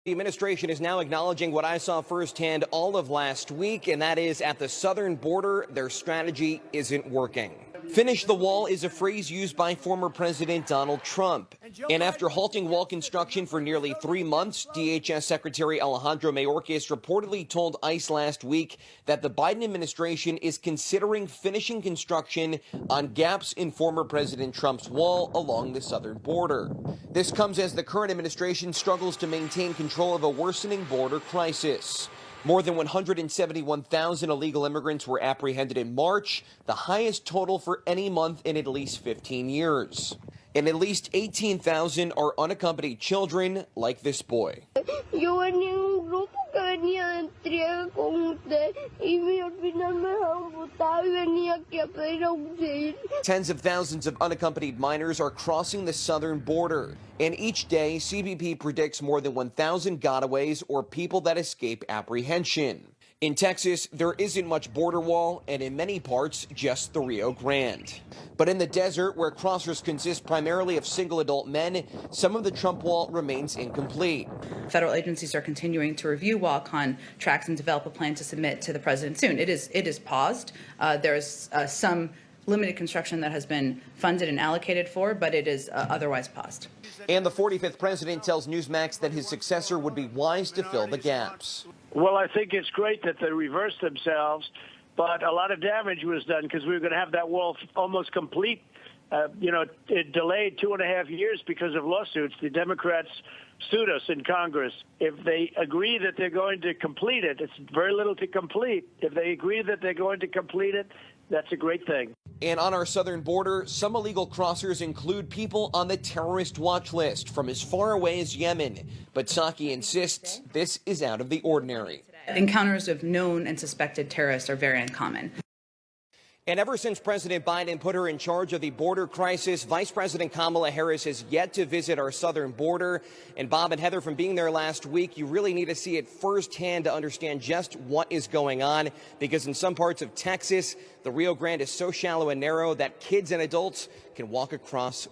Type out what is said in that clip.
The administration is now acknowledging what I saw firsthand all of last week, and that is at the southern border, their strategy isn't working. Finish the wall is a phrase used by former President Donald Trump. And after halting wall construction for nearly 3 months, DHS Secretary Alejandro Mayorkas reportedly told ICE last week that the Biden administration is considering finishing construction on gaps in former President Trump's wall along the southern border. This comes as the current administration struggles to maintain control of a worsening border crisis. More than 171,000 illegal immigrants were apprehended in March, the highest total for any month in at least 15 years. And at least 18,000 are unaccompanied children like this boy. Tens of thousands of unaccompanied minors are crossing the southern border. And each day, CBP predicts more than 1,000 gotaways or people that escape apprehension. In Texas, there isn't much border wall, and in many parts, just the Rio Grande. But in the desert, where crossers consist primarily of single adult men, some of the Trump wall remains incomplete. Federal agencies are continuing to review wall contracts and develop a plan to submit to the president soon. It is paused. There is some limited construction that has been funded and allocated for, but it is otherwise paused. And the 45th president tells Newsmax that his successor would be wise to fill the gaps. Well, I think it's great that they reversed themselves, but a lot of damage was done because we were going to have that wall almost complete. It delayed 2.5 years because of lawsuits. The Democrats sued us in Congress. If they agree that they're going to complete it, it's very little to complete. If they agree that they're going to complete it, that's a great thing. And on our southern border, some illegal crossers include people on the terrorist watch list from as far away as Yemen. But Psaki insists this is out of the ordinary. Encounters of known and suspected terrorists are very uncommon. And ever since President Biden put her in charge of the border crisis, Vice President Kamala Harris has yet to visit our southern border. And Bob and Heather, from being there last week, you really need to see it firsthand to understand just what is going on, because in some parts of Texas, the Rio Grande is so shallow and narrow that kids and adults can walk across